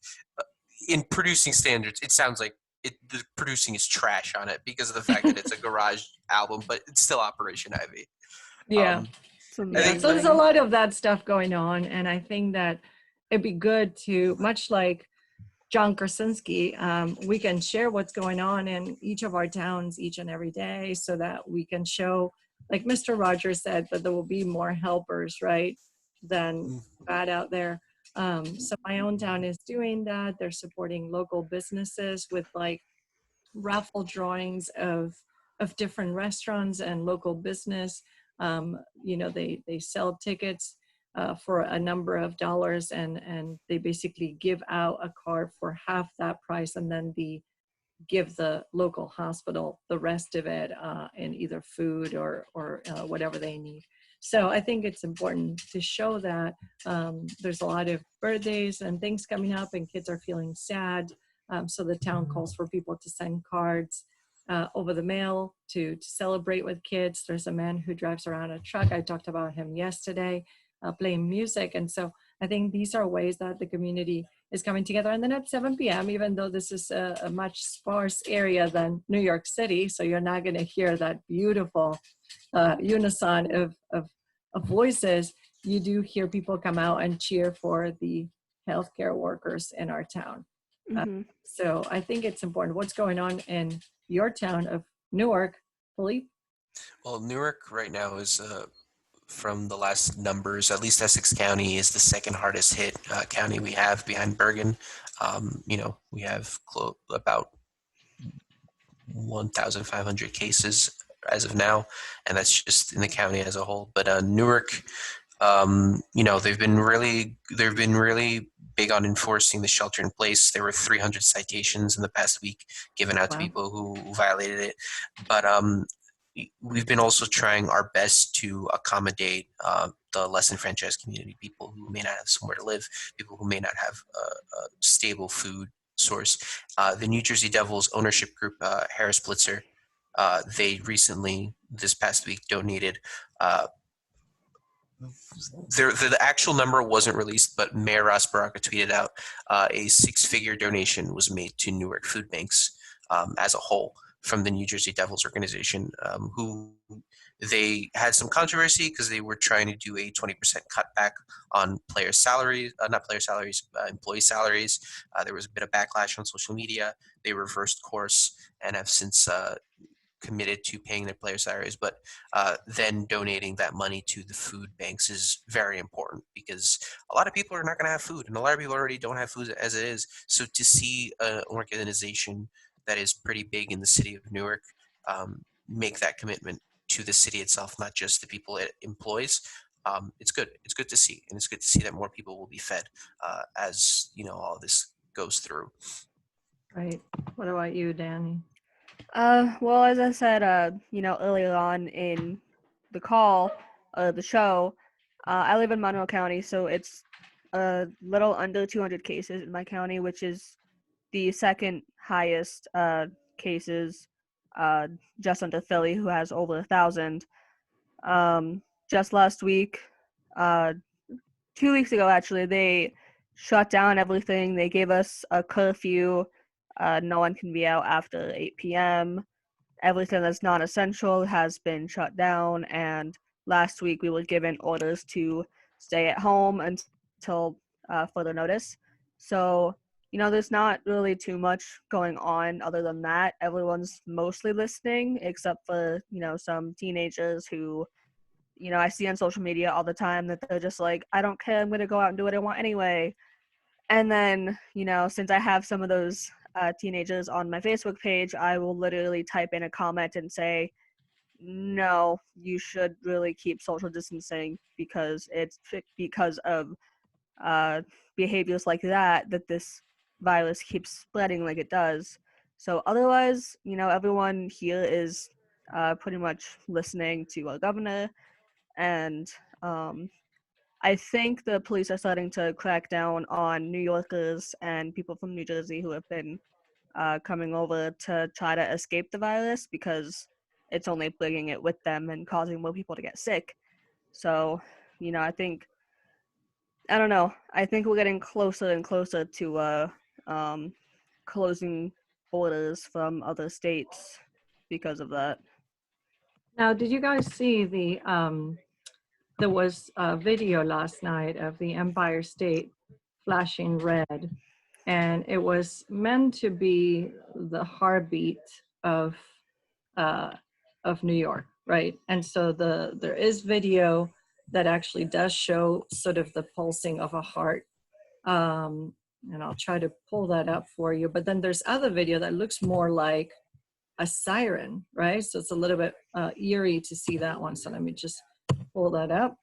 in producing standards, it sounds like the producing is trash on it because of the fact that it's a garage album, but it's still Operation Ivy. Yeah. So there's a lot of that stuff going on, and I think that it'd be good to, much like John Krasinski, we can share what's going on in each of our towns each and every day, so that we can show, like Mr. Rogers said, that there will be more helpers, right, than bad out there. So my own town is doing that. They're supporting local businesses with like raffle drawings of different restaurants and local business. They sell tickets for a number of dollars, and they basically give out a card for half that price, and then give the local hospital the rest of it in either food or whatever they need. So I think it's important to show that there's a lot of birthdays and things coming up, and kids are feeling sad. So the town calls for people to send cards over the mail to celebrate with kids. There's a man who drives around a truck. I talked about him yesterday, playing music. And so I think these are ways that the community is coming together. And then at 7 p.m., even though this is a much sparse area than New York City, so you're not going to hear that beautiful unison of voices, you do hear people come out and cheer for the healthcare workers in our town. So I think it's important. What's going on in your town of Newark, Philippe? Well, Newark right now is, from the last numbers, at least Essex County is the second hardest hit county we have behind Bergen. We have about 1,500 cases as of now, and that's just in the county as a whole. But Newark, they've been really big on enforcing the shelter in place. There were 300 citations in the past week given out to people who violated it. But we've been also trying our best to accommodate the less enfranchised community, people who may not have somewhere to live, people who may not have a stable food source. The New Jersey Devils ownership group, Harris Blitzer, they recently, this past week, donated the actual number wasn't released, but Mayor Ross Baraka tweeted out a 6-figure donation was made to Newark food banks as a whole from the New Jersey Devils organization, who they had some controversy because they were trying to do a 20% cutback on player salaries, employee salaries. There was a bit of backlash on social media. They reversed course and have since committed to paying their player salaries, but then donating that money to the food banks is very important, because a lot of people are not going to have food, and a lot of people already don't have food as it is. So to see an organization that is pretty big in the city of Newark make that commitment to the city itself, not just the people it employs, it's good. It's good to see, and it's good to see that more people will be fed as all this goes through. Right. What about you, Danny? Well, as I said, earlier on in the call, the show, I live in Monroe County, so it's a little under 200 cases in my county, which is the second highest cases, just under Philly, who has over 1,000. Just last week, 2 weeks ago, actually, they shut down everything. They gave us a curfew. No one can be out after 8 p.m. Everything that's non-essential has been shut down. And last week, we were given orders to stay at home until further notice. So, there's not really too much going on other than that. Everyone's mostly listening, except for, some teenagers who, I see on social media all the time that they're just like, I don't care, I'm going to go out and do what I want anyway. And then, since I have some of those teenagers on my Facebook page, I will literally type in a comment and say, no, you should really keep social distancing, because it's because of behaviors like that this virus keeps spreading like it does. So otherwise, everyone here is pretty much listening to our governor, and I think the police are starting to crack down on New Yorkers and people from New Jersey who have been coming over to try to escape the virus, because it's only bringing it with them and causing more people to get sick. So, I don't know. I think we're getting closer and closer to closing borders from other states because of that. Now, did you guys see there was a video last night of the Empire State flashing red, and it was meant to be the heartbeat of New York, right? And so there is video that actually does show sort of the pulsing of a heart. And I'll try to pull that up for you. But then there's other video that looks more like a siren, right? So it's a little bit eerie to see that one. So let me just pull that up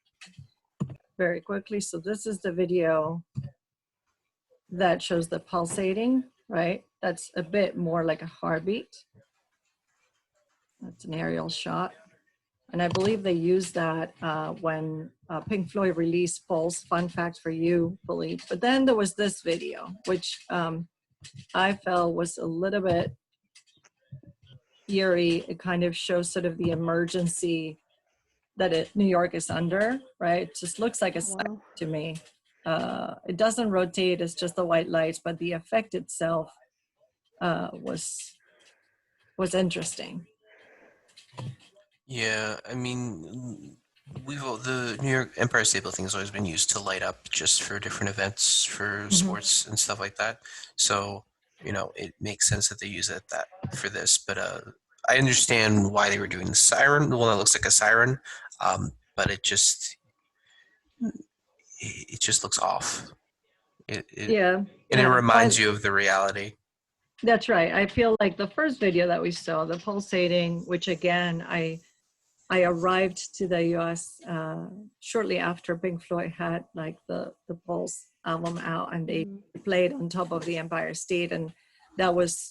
very quickly. So this is the video that shows the pulsating, right? That's a bit more like a heartbeat. That's an aerial shot. And I believe they used that when Pink Floyd released Pulse, fun fact for you, believe. But then there was this video, which I felt was a little bit eerie. It kind of shows sort of the emergency that New York is under, right? It just looks like a siren to me. It doesn't rotate, it's just the white lights, but the effect itself was interesting. Yeah, I mean, the New York Empire State Building has always been used to light up just for different events, for sports and stuff like that. So, it makes sense that they use it for this. But I understand why they were doing the siren, the one that looks like a siren, but it just looks off. Yeah. And it reminds you of the reality. That's right. I feel like the first video that we saw, the pulsating, which again, I arrived to the US shortly after Pink Floyd had like the Pulse album out, and they played on top of the Empire State, and that was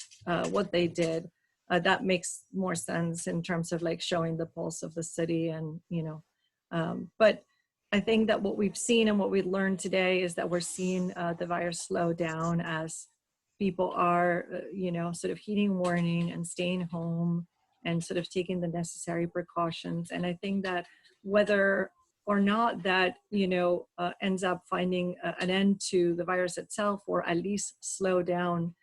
what they did. That makes more sense in terms of like showing the pulse of the city, and but I think that what we've seen and what we learned today is that we're seeing the virus slow down as people are, sort of heeding warning and staying home and sort of taking the necessary precautions. And I think that whether or not that, ends up finding an end to the virus itself, or at least slow down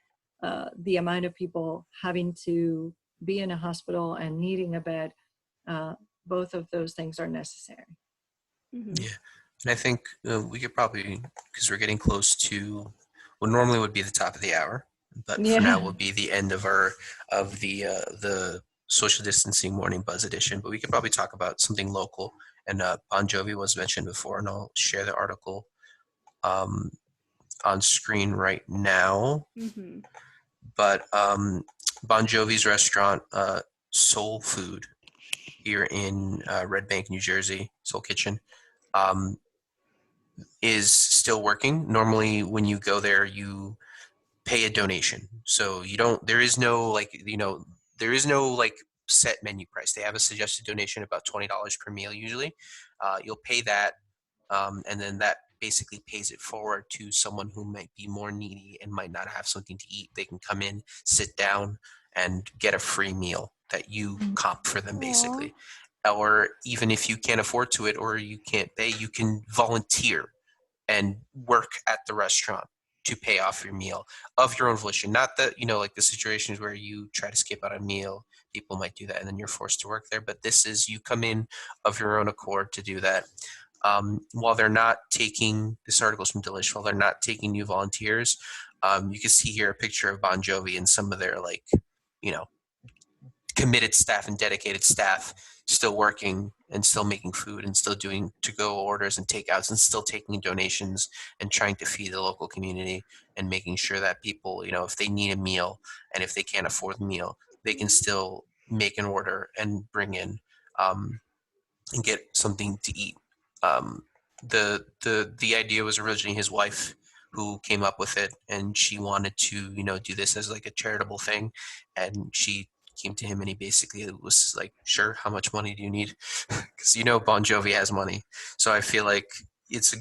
the amount of people having to be in a hospital and needing a bed, both of those things are necessary. Yeah, and I think we could probably, because we're getting close to what normally would be the top of the hour, but for now will be the end of the social distancing morning buzz edition, but we could probably talk about something local. And Bon Jovi was mentioned before, and I'll share the article on screen right now. Mm-hmm. But Bon Jovi's restaurant, Soul Food, here in Red Bank, New Jersey, Soul Kitchen, is still working. Normally, when you go there, you pay a donation. So you don't. There is no set menu price. They have a suggested donation about $20 per meal usually. You'll pay that, and then that basically pays it forward to someone who might be more needy and might not have something to eat. They can come in, sit down, and get a free meal that you comp for them, basically. Or even if you can't afford to it or you can't pay, you can volunteer and work at the restaurant to pay off your meal of your own volition. Not that, like the situations where you try to skip out a meal, people might do that and then you're forced to work there. But this is, you come in of your own accord to do that. While they're not taking, this article's from Delish, while they're not taking new volunteers, you can see here a picture of Bon Jovi and some of their committed staff and dedicated staff still working and still making food and still doing to-go orders and takeouts and still taking donations and trying to feed the local community and making sure that people, if they need a meal and if they can't afford the meal, they can still make an order and bring in and get something to eat. The idea was originally his wife who came up with it, and she wanted to, do this as like a charitable thing, and she came to him and he basically was like, sure, how much money do you need? Because Bon Jovi has money. So I feel like it's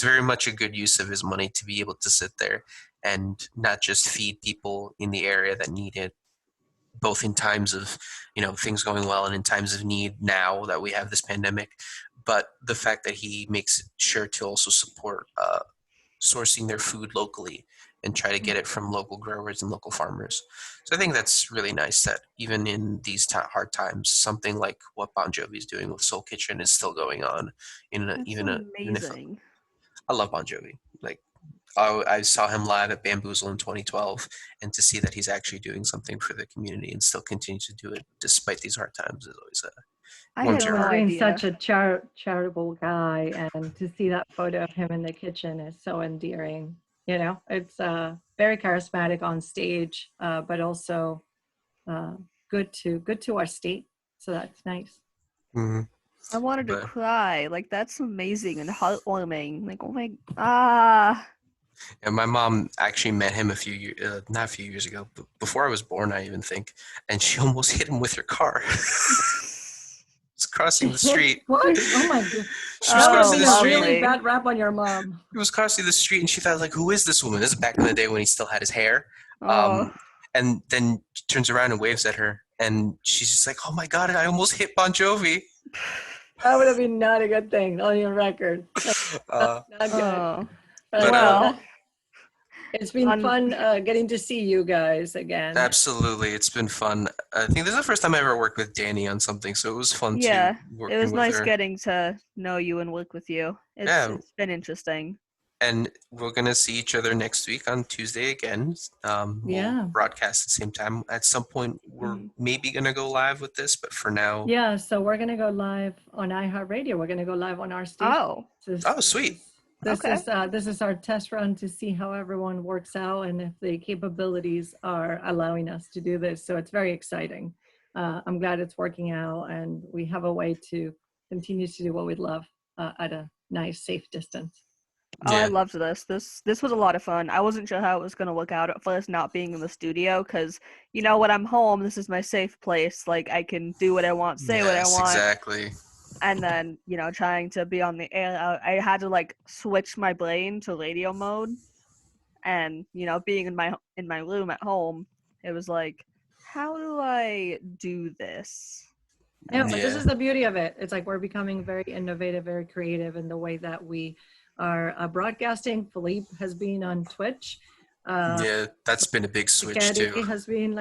very much a good use of his money to be able to sit there and not just feed people in the area that need it, both in times of things going well and in times of need now that we have this pandemic, but the fact that he makes sure to also support sourcing their food locally and try to get it from local growers and local farmers. So I think that's really nice that even in these hard times, something like what Bon Jovi is doing with Soul Kitchen is still going on. Amazing. I love Bon Jovi. Like I saw him live at Bamboozle in 2012, and to see that he's actually doing something for the community and still continue to do it despite these hard times is always I had no being idea. such a charitable guy, and to see that photo of him in the kitchen is so endearing. It's very charismatic on stage, but also good to our state. So that's nice. Mm-hmm. I wanted to cry. Like, that's amazing and heartwarming. Like, oh And my mom actually met him not a few years ago, but before I was born, I even think, and she almost hit him with her car. It's crossing the street. What? Oh my god! She was crossing the street. Really bad rap on your mom. He was crossing the street, and she thought, like, who is this woman? This is back in the day when he still had his hair. And then she turns around and waves at her, and she's just like, oh my god, I almost hit Bon Jovi. That would have been not a good thing on your record. Not good. Well, it's been fun getting to see you guys again. Absolutely, it's been fun. I think this is the first time I ever worked with Danny on something, so it was fun too. Yeah, it was nice her. Getting to know you and work with you. It's been interesting. And we're going to see each other next week on Tuesday again. We'll broadcast at the same time. At some point, we're maybe going to go live with this, but for now. Yeah, so we're going to go live on iHeartRadio. We're going to go live on our station. Oh, sweet. This is our test run to see how everyone works out and if the capabilities are allowing us to do this. So it's very exciting. I'm glad it's working out, and we have a way to continue to do what we love at a nice, safe distance. Oh, yeah. I loved this. This was a lot of fun. I wasn't sure how it was going to work out at first, not being in the studio, because, when I'm home, this is my safe place. Like, I can do what I want, say what I want. Exactly. And then, trying to be on the air, I had to, like, switch my brain to radio mode. And, being in my room at home, it was like, how do I do this? Yeah, but this is the beauty of it. It's like we're becoming very innovative, very creative in the way that we are broadcasting. Philippe has been on Twitch. That's been a big switch too. He has been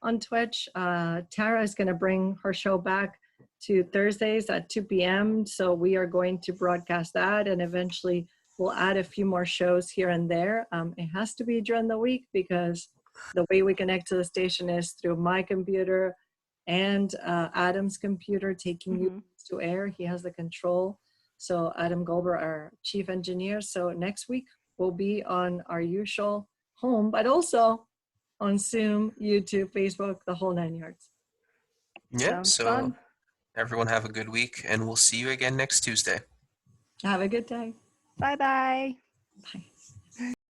on Twitch. Tara is going to bring her show back to Thursdays at 2 p.m. So we are going to broadcast that, and eventually we'll add a few more shows here and there. It has to be during the week because the way we connect to the station is through my computer, and Adam's computer taking you Mhm. to air. He has the control. So Adam Goldberg, our chief engineer. So next week we'll be on our usual home, but also on Zoom, YouTube, Facebook, the whole 9 yards. Yeah, Sounds so fun. everyone have a good week, and we'll see you again next Tuesday. Have a good day. Bye bye. Bye.